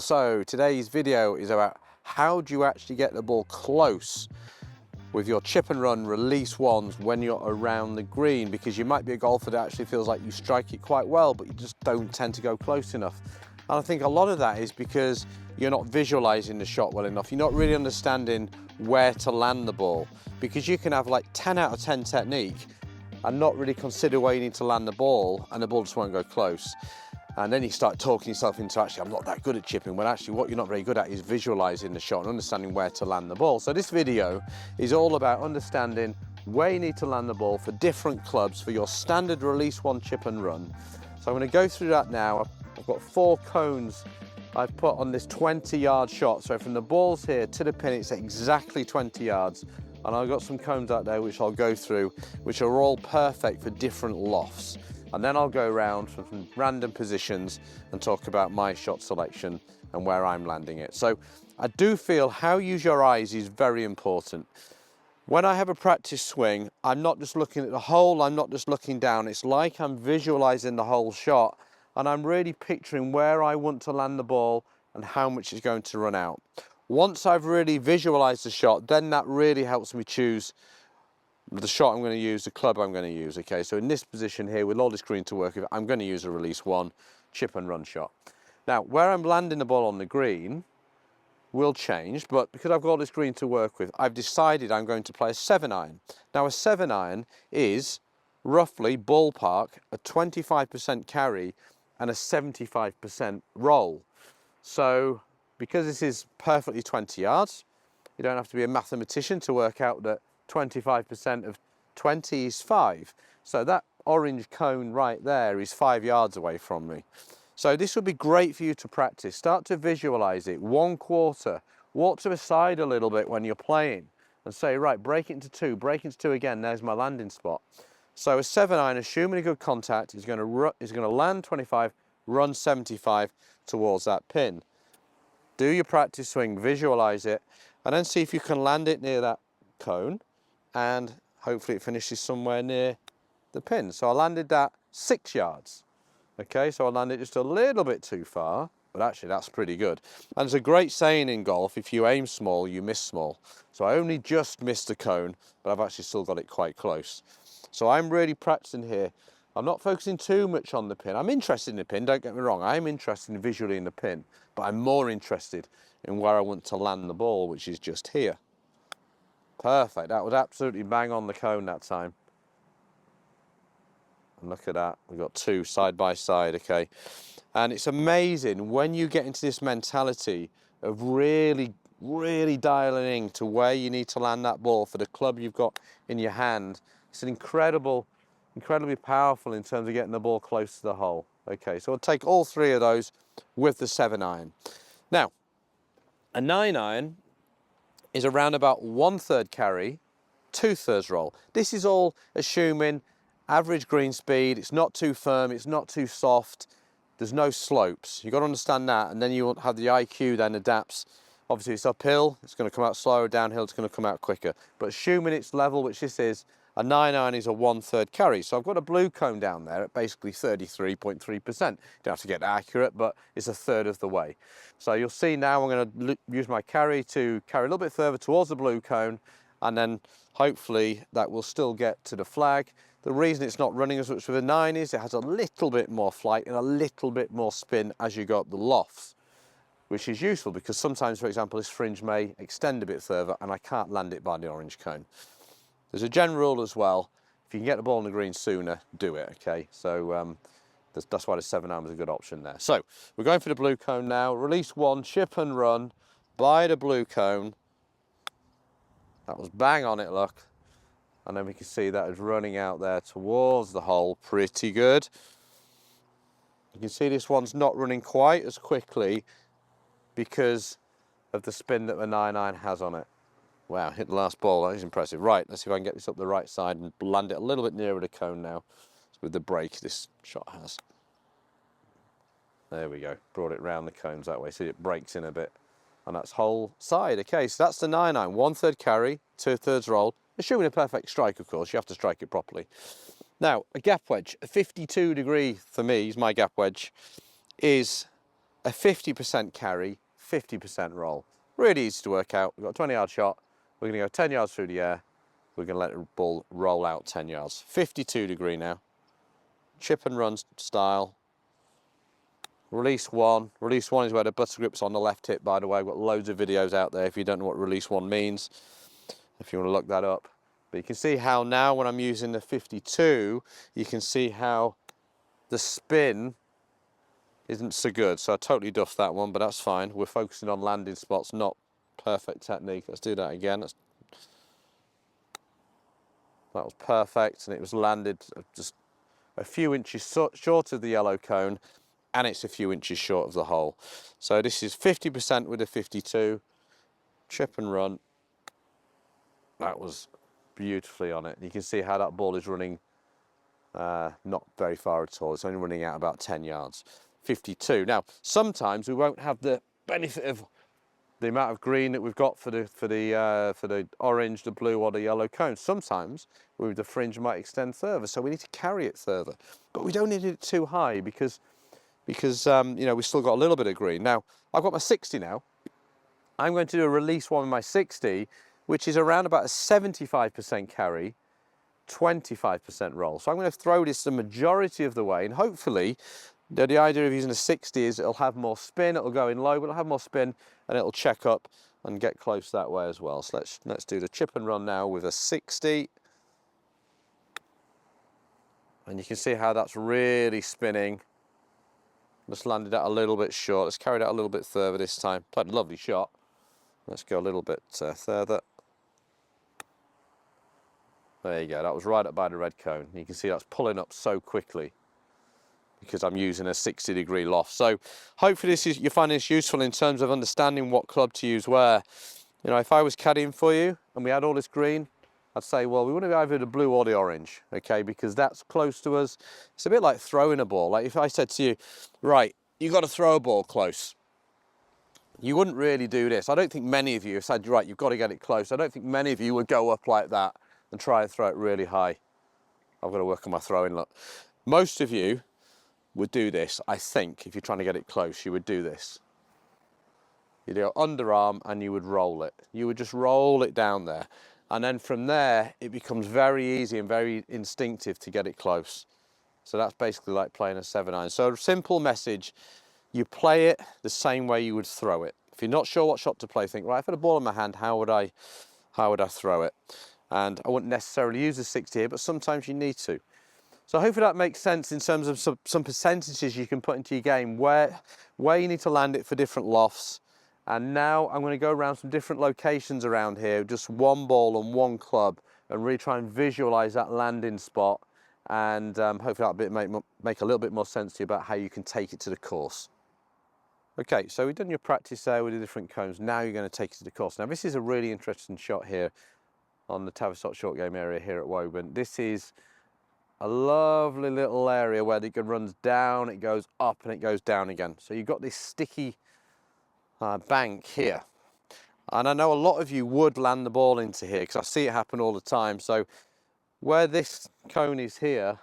So today's video is about how do you actually get the ball close with your chip and run release ones when you're around the green, because you might be a golfer that actually feels like you strike it quite well, but you just don't tend to go close enough. And I think a lot of that is because you're not visualizing the shot well enough. You're not really understanding where to land the ball, because you can have like 10 out of 10 technique and not really consider where you need to land the ball, and the ball just won't go close. And then you start talking yourself into, actually, I'm not that good at chipping, when actually what you're not very good at is visualizing the shot and understanding where to land the ball. So this video is all about understanding where you need to land the ball for different clubs for your standard release one chip and run. So I'm going to go through that now. I've got 4 cones I've put on this 20-yard shot. So from the balls here to the pin, it's exactly 20 yards. And I've got some cones out there which I'll go through, which are all perfect for different lofts. And then I'll go around from some random positions and talk about my shot selection and where I'm landing it. So I do feel how you use your eyes is very important. When I have a practice swing, I'm not just looking at the hole, I'm not just looking down. It's like I'm visualizing the whole shot, and I'm really picturing where I want to land the ball and how much it's going to run out. Once I've really visualized the shot, then that really helps me choose the shot I'm going to use, the club I'm going to use. Okay, so in this position here, with all this green to work with, I'm going to use a release one chip and run shot. Now, where I'm landing the ball on the green will change, but because I've got all this green to work with, I've decided I'm going to play a 7-iron. Now, a 7-iron is roughly ballpark a 25% carry and a 75% roll. So because this is perfectly 20 yards, you don't have to be a mathematician to work out that 25% of 20 is 5. So that orange cone right there is 5 yards away from me. So this would be great for you to practice. Start to visualize it. 1/4. Walk to the side a little bit when you're playing and say, right, break it into 2, break into 2 again. There's my landing spot. So a 7-iron, assuming a good contact, is going to land 25, run 75 towards that pin. Do your practice swing, visualize it, and then see if you can land it near that cone, and hopefully it finishes somewhere near the pin. So I landed that 6 yards. Okay, so I landed just a little bit too far, but actually that's pretty good. And there's a great saying in golf, if you aim small, you miss small. So I only just missed the cone, but I've actually still got it quite close. So I'm really practicing here. I'm not focusing too much on the pin. I'm interested in the pin, don't get me wrong. I'm interested in visually in the pin, but I'm more interested in where I want to land the ball, which is just here. Perfect, that was absolutely bang on the cone that time. And look at that, we've got 2 side by side, okay? And it's amazing when you get into this mentality of really dialing in to where you need to land that ball for the club you've got in your hand. It's an incredibly powerful in terms of getting the ball close to the hole. Okay, so I'll take all 3 of those with the 7-iron. Now, a 9-iron is around about 1/3 carry, 2/3 roll. This is all assuming average green speed. It's not too firm, it's not too soft. There's no slopes. You've got to understand that, and then you have the IQ then adapts. Obviously it's uphill, it's going to come out slower, downhill it's going to come out quicker. But assuming it's level, which this is, a 9-iron is a 1/3 carry. So I've got a blue cone down there at basically 33.3%. You don't have to get accurate, but it's a third of the way. So you'll see now I'm going to use my carry to carry a little bit further towards the blue cone, and then hopefully that will still get to the flag. The reason it's not running as much with a 9 is it has a little bit more flight and a little bit more spin as you go up the lofts, which is useful because sometimes, for example, this fringe may extend a bit further and I can't land it by the orange cone. There's a general rule as well, if you can get the ball on the green sooner, do it, okay? So that's why the 7-iron was a good option there. So we're going for the blue cone now. Release one, chip and run by the blue cone. That was bang on it, look. And then we can see that is running out there towards the hole, pretty good. You can see this one's not running quite as quickly because of the spin that the 9-iron has on it. Wow, hit the last ball, that is impressive. Right, let's see if I can get this up the right side and land it a little bit nearer the cone now with the break this shot has. There we go, brought it round the cones that way, see it breaks in a bit. And that's whole side. Okay, so that's the 9-iron, 1/3 carry, 2/3 roll. Assuming a perfect strike, of course, you have to strike it properly. Now, a gap wedge, a 52 degree for me, is my gap wedge, is a 50% carry, 50% roll. Really easy to work out. We've got a 20-yard shot. We're going to go 10 yards through the air. We're going to let the ball roll out 10 yards. 52 degree now. Chip and run style. Release one. Release one is where the butter grip's on the left hip, by the way. I've got loads of videos out there if you don't know what release one means, if you want to look that up. But you can see how now when I'm using the 52, you can see how the spin isn't so good. So I totally duffed that one, but that's fine. We're focusing on landing spots, not perfect technique. Let's do that again. That was perfect, and it was landed just a few inches short of the yellow cone, and it's a few inches short of the hole. So this is 50% with a 52, chip and run. That was beautifully on it. You can see how that ball is running not very far at all. It's only running out about 10 yards. 52. Now, sometimes we won't have the benefit of the amount of green that we've got for the orange, the blue, or the yellow cone. Sometimes the fringe might extend further, so we need to carry it further. But we don't need it too high because you know, we've still got a little bit of green. Now, I've got my 60 now. I'm going to do a release one with my 60, which is around about a 75% carry, 25% roll. So I'm going to throw this the majority of the way, and hopefully the idea of using a 60 is it'll have more spin, it'll go in low, but it'll have more spin and it'll check up and get close that way as well. So let's do the chip and run now with a 60. And you can see how that's really spinning. Just landed that a little bit short. Let's carry that a little bit further this time. Played a lovely shot. Let's go a little bit further. There you go, that was right up by the red cone. You can see that's pulling up so quickly because I'm using a 60-degree loft. So hopefully you find this useful in terms of understanding what club to use where. You know, if I was caddying for you and we had all this green, I'd say, well, we want to be either the blue or the orange, okay, because that's close to us. It's a bit like throwing a ball. Like if I said to you, right, you got to throw a ball close. You wouldn't really do this. I don't think many of you have said, right, you've got to get it close. I don't think many of you would go up like that and try and throw it really high. I've got to work on my throwing, look. Most of you would do this, I think, if you're trying to get it close, you would do this. You'd go underarm and you would roll it. You would just roll it down there. And then from there, it becomes very easy and very instinctive to get it close. So that's basically like playing a 7-iron. So a simple message, you play it the same way you would throw it. If you're not sure what shot to play, think, right, if I had a ball in my hand, how would I throw it? And I wouldn't necessarily use a 60 here, but sometimes you need to. So hopefully that makes sense in terms of some percentages you can put into your game, where you need to land it for different lofts. And now I'm going to go around some different locations around here, just one ball and one club, and really try and visualize that landing spot. And hopefully that'll make a little bit more sense to you about how you can take it to the course. Okay, so we've done your practice there with the different cones. Now you're going to take it to the course. Now this is a really interesting shot here on the Tavistock short game area here at Woburn. This is a lovely little area where it runs down, it goes up and it goes down again. So you've got this sticky bank here. And I know a lot of you would land the ball into here because I see it happen all the time. So where this cone is here,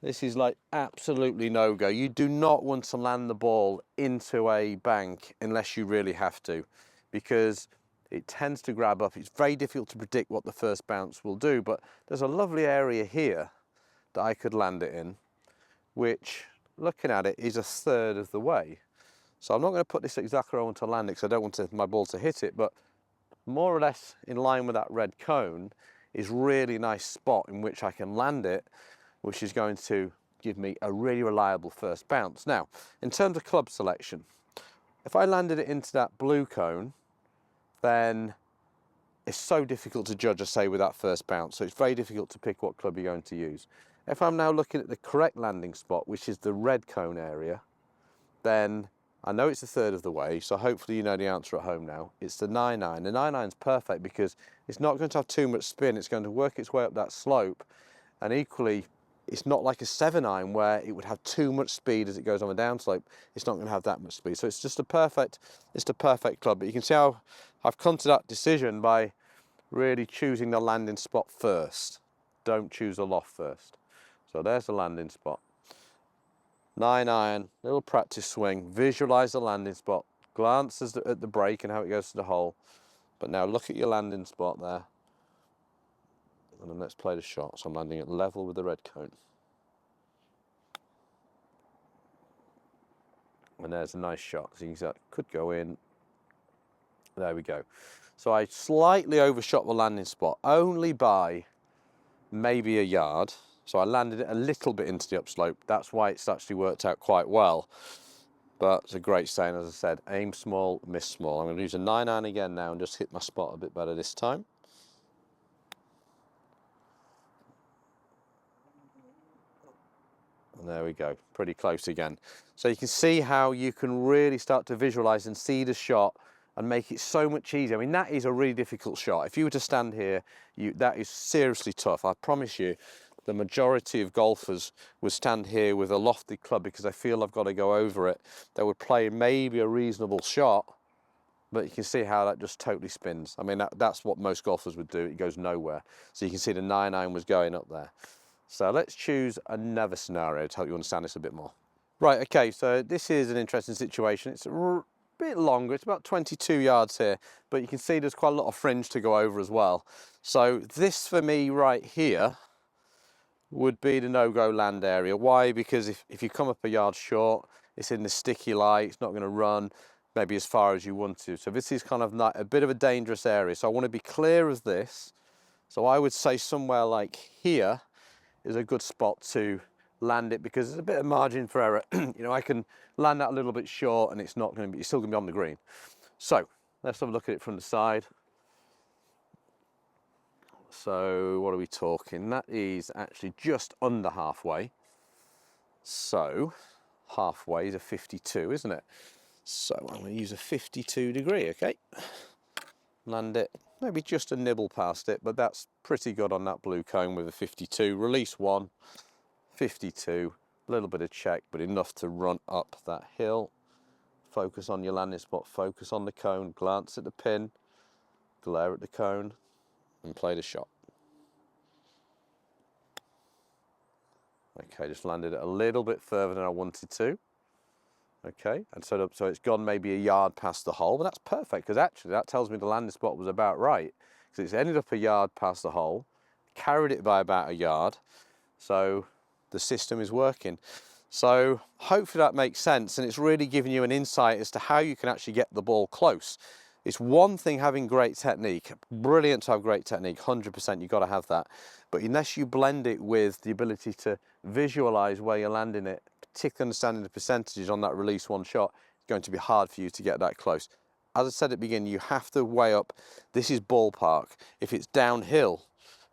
this is like absolutely no-go. You do not want to land the ball into a bank unless you really have to, because it tends to grab up. It's very difficult to predict what the first bounce will do, but there's a lovely area here that I could land it in, which, looking at it, is a third of the way. So I'm not going to put this exactly where I want to land it because I don't want my ball to hit it, but more or less in line with that red cone is really nice spot in which I can land it, which is going to give me a really reliable first bounce. Now, in terms of club selection, if I landed it into that blue cone, then it's so difficult to judge, I say, with that first bounce. So it's very difficult to pick what club you're going to use. If I'm now looking at the correct landing spot, which is the red cone area, then I know it's a third of the way, so hopefully you know the answer at home now. It's the 9-iron. The 9-iron's perfect because it's not going to have too much spin. It's going to work its way up that slope, and equally, it's not like a 7-iron where it would have too much speed as it goes on the downslope. It's not going to have that much speed. So it's just the perfect club. But you can see how I've come to that decision by really choosing the landing spot first. Don't choose a loft first. So there's the landing spot. 9-iron, little practice swing, visualize the landing spot, glance at the break and how it goes to the hole. But now look at your landing spot there. And then let's play the shot. So I'm landing at level with the red cone. And there's a nice shot. So you can see that could go in. There we go. So I slightly overshot the landing spot, only by maybe a yard. So I landed it a little bit into the upslope. That's why it's actually worked out quite well. But it's a great saying, as I said, aim small, miss small. I'm going to use a 9-iron again now and just hit my spot a bit better this time. And there we go, pretty close again. So you can see how you can really start to visualize and see the shot and make it so much easier. I mean, that is a really difficult shot. If you were to stand here, that is seriously tough. I promise you, the majority of golfers would stand here with a lofty club because they feel I've got to go over it. They would play maybe a reasonable shot, but you can see how that just totally spins. I mean, that's what most golfers would do. It goes nowhere. So you can see the 9-iron was going up there. So let's choose another scenario to help you understand this a bit more. Right, okay, so this is an interesting situation. It's a bit longer, it's about 22 yards here, but you can see there's quite a lot of fringe to go over as well. So this for me right here would be the no-go land area. Why? Because if you come up a yard short, it's in the sticky light, it's not going to run maybe as far as you want to. So this is kind of not a bit of a dangerous area. So I want to be clear of this. So I would say somewhere like here is a good spot to land it because there's a bit of margin for error. You know, I can land that a little bit short and it's not going to be, it's still going to be on the green. So let's have a look at it from the side. So what are we talking? That is actually just under halfway. So halfway is a 52, isn't it? So I'm going to use a 52 degree, okay? Land it, maybe just a nibble past it, but that's pretty good on that blue cone with a 52. Release 1, 52, a little bit of check, but enough to run up that hill. Focus on your landing spot, focus on the cone, glance at the pin, glare at the cone, and play the shot. Okay, just landed it a little bit further than I wanted to. Okay, and so it's gone maybe a yard past the hole, but that's perfect because actually that tells me the landing spot was about right because it's ended up a yard past the hole, carried it by about a yard, so the system is working. So hopefully that makes sense and it's really giving you an insight as to how you can actually get the ball close. It's one thing having great technique, brilliant to have great technique, 100% you've got to have that, but unless you blend it with the ability to visualize where you're landing it, particularly understanding the percentages on that release 1 shot, it's going to be hard for you to get that close. As I said at the beginning, you have to weigh up, this is ballpark. If it's downhill,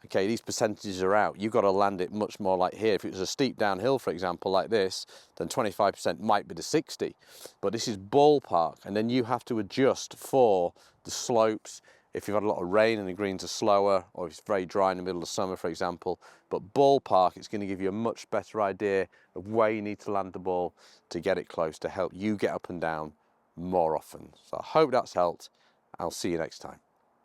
okay, these percentages are out. You've got to land it much more like here. If it was a steep downhill, for example, like this, then 25% might be the 60. But this is ballpark, and then you have to adjust for the slopes. If you've had a lot of rain and the greens are slower, or if it's very dry in the middle of summer, for example. But ballpark, it's going to give you a much better idea of where you need to land the ball to get it close, to help you get up and down more often. So I hope that's helped. I'll see you next time.